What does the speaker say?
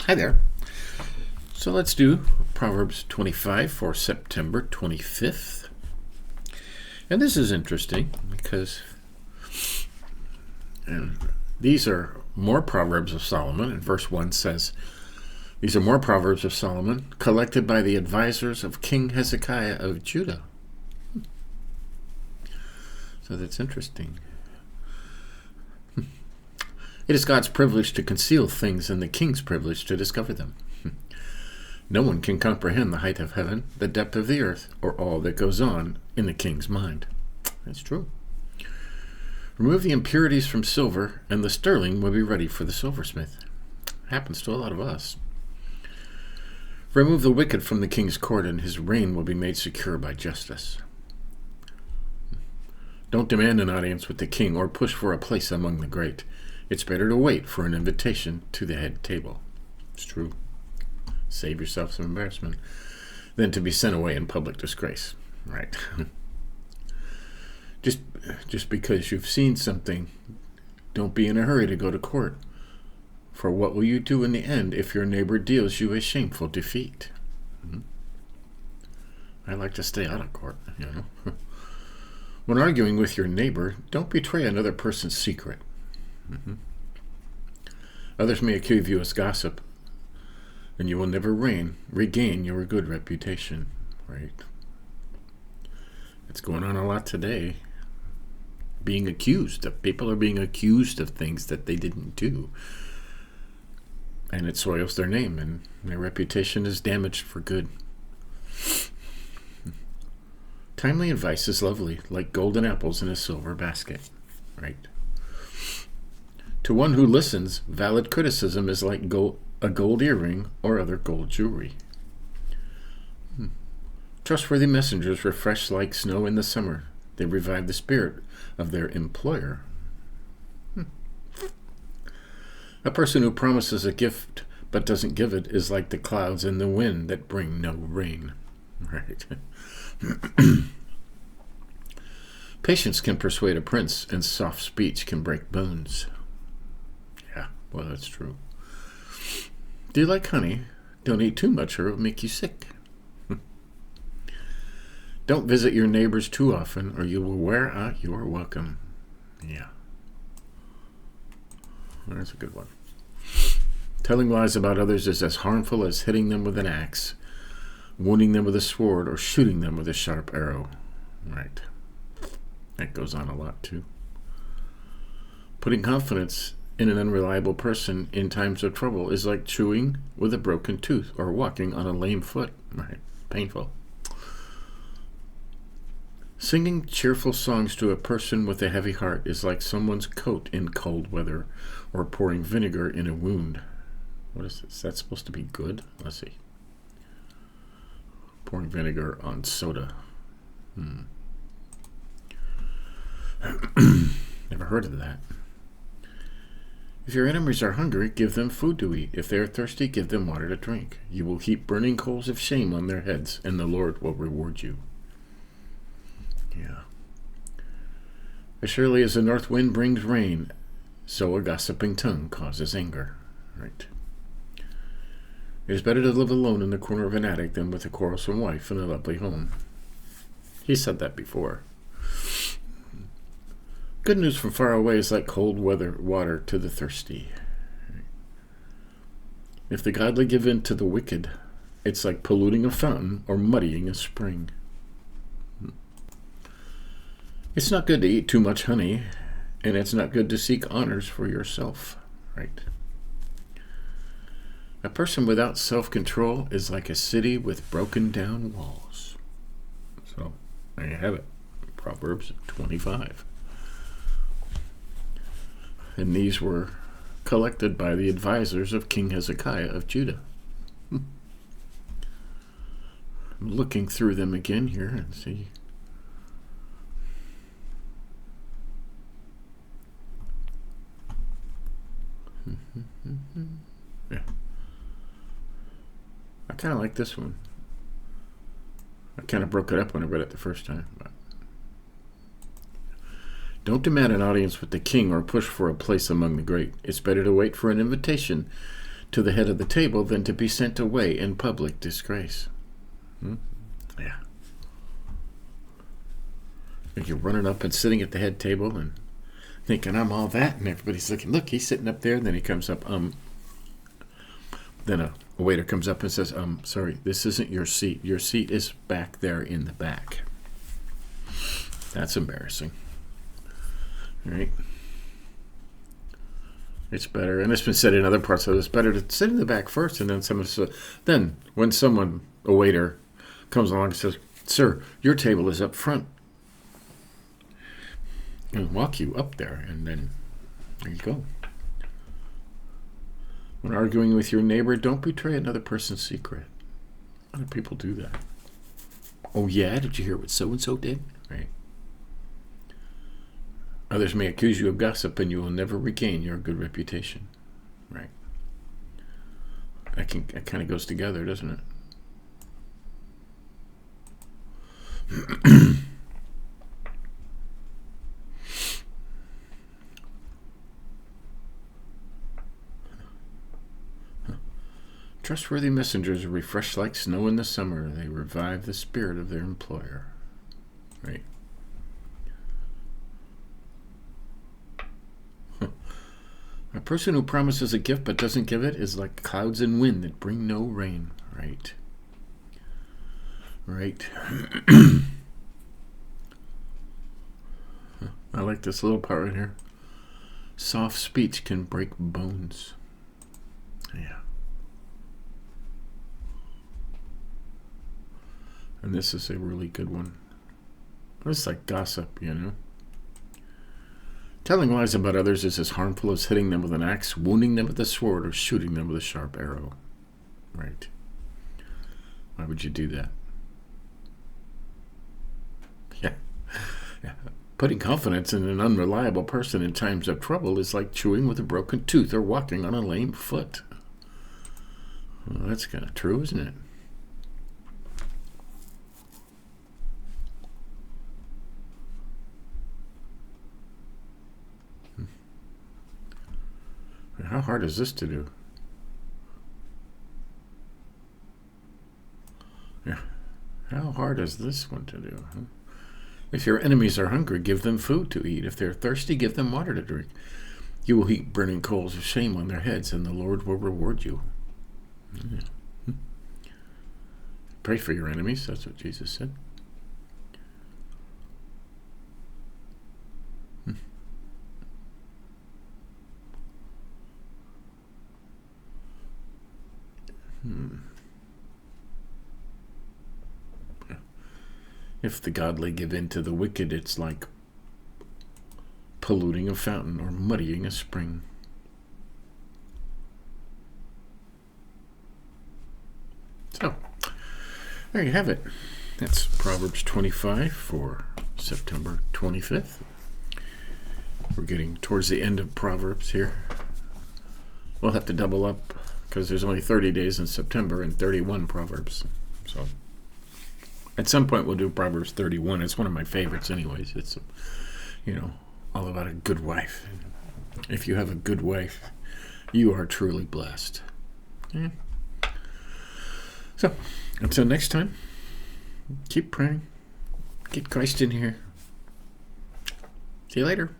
Hi there. So let's do Proverbs 25 for September 25th. And this is interesting because these are more Proverbs of Solomon. And verse 1 says, these are more Proverbs of Solomon collected by the advisors of King Hezekiah of Judah. So that's interesting. It is God's privilege to conceal things and the king's privilege to discover them. No one can comprehend the height of heaven, the depth of the earth, or all that goes on in the king's mind. That's true. Remove the impurities from silver, and the sterling will be ready for the silversmith. Happens to a lot of us. Remove the wicked from the king's court, and his reign will be made secure by justice. Don't demand an audience with the king or push for a place among the great. It's better to wait for an invitation to the head table. It's true. Save yourself some embarrassment than to be sent away in public disgrace. Right. Just because you've seen something, don't be in a hurry to go to court. For what will you do in the end if your neighbor deals you a shameful defeat? I like to stay out of court, When arguing with your neighbor, don't betray another person's secret. Others may accuse you as gossip, and you will never regain your good reputation, right? It's going on a lot today. People are being accused of things that they didn't do. And it soils their name, and their reputation is damaged for good. Timely advice is lovely, like golden apples in a silver basket, right? To one who listens, valid criticism is like a gold earring or other gold jewelry. Trustworthy messengers refresh like snow in the summer. They revive the spirit of their employer. A person who promises a gift but doesn't give it is like the clouds and the wind that bring no rain. Right. Patience can persuade a prince, and soft speech can break bones. Yeah, well, that's true. Do you like honey? Don't eat too much or it'll make you sick. Don't visit your neighbors too often or you will wear out your welcome. Yeah. That's a good one. Telling lies about others is as harmful as hitting them with an axe, wounding them with a sword, or shooting them with a sharp arrow. Right. That goes on a lot too. Putting confidence in an unreliable person in times of trouble is like chewing with a broken tooth or walking on a lame foot. Right. Painful. Singing cheerful songs to a person with a heavy heart is like someone's coat in cold weather or pouring vinegar in a wound. What is this? Is that supposed to be good? Let's see. Pouring vinegar on soda. Never heard of that. If your enemies are hungry, give them food to eat. If they are thirsty, give them water to drink. You will heap burning coals of shame on their heads, and the Lord will reward you. Yeah. As surely as the north wind brings rain, so a gossiping tongue causes anger. Right. It is better to live alone in the corner of an attic than with a quarrelsome wife in a lovely home. He said that before. Good news from far away is like cold water to the thirsty. If the godly give in to the wicked, it's like polluting a fountain or muddying a spring. It's not good to eat too much honey, and it's not good to seek honors for yourself, right? A person without self-control is like a city with broken down walls. So, there you have it. Proverbs 25. And these were collected by the advisors of King Hezekiah of Judah. I'm looking through them again here and see. Yeah. I kind of like this one. I kind of broke it up when I read it the first time. But don't demand an audience with the king or push for a place among the great. It's better to wait for an invitation to the head of the table than to be sent away in public disgrace. Yeah. You're running up and sitting at the head table and thinking, I'm all that, and everybody's looking, look, he's sitting up there, and then he comes up, then a waiter comes up and says, sorry, this isn't your seat. Your seat is back there in the back. That's embarrassing. All right. It's better, and it's been said in other parts of it, it's better to sit in the back first, and then when a waiter comes along and says, sir, your table is up front, and walk you up there, and then there you go. When arguing with your neighbor, don't betray another person's secret. Other people do that. Oh yeah, did you hear what so-and-so did? Right. Others may accuse you of gossip, and you will never regain your good reputation. Right. That kind of goes together, doesn't it? Trustworthy messengers are refreshed like snow in the summer. They revive the spirit of their employer. Right. A person who promises a gift but doesn't give it is like clouds and wind that bring no rain. Right. Right. I like this little part right here. Soft speech can break bones. Yeah. And this is a really good one. It's like gossip, you know. Telling lies about others is as harmful as hitting them with an axe, wounding them with a sword, or shooting them with a sharp arrow. Right. Why would you do that? Yeah. Yeah. Putting confidence in an unreliable person in times of trouble is like chewing with a broken tooth or walking on a lame foot. Well, that's kind of true, isn't it? How hard is this to do? Yeah. How hard is this one to do? Huh? If your enemies are hungry, give them food to eat. If they're thirsty, give them water to drink. You will heap burning coals of shame on their heads, and the Lord will reward you. Yeah. Pray for your enemies. That's what Jesus said. If the godly give in to the wicked, it's like polluting a fountain or muddying a spring. So, there you have it. That's Proverbs 25 for September 25th. We're getting towards the end of Proverbs here. We'll have to double up because there's only 30 days in September and 31 Proverbs. So at some point we'll do Proverbs 31. It's one of my favorites anyways. It's, all about a good wife. If you have a good wife, you are truly blessed. Yeah. So, until next time, keep praying. Get Christ in here. See you later.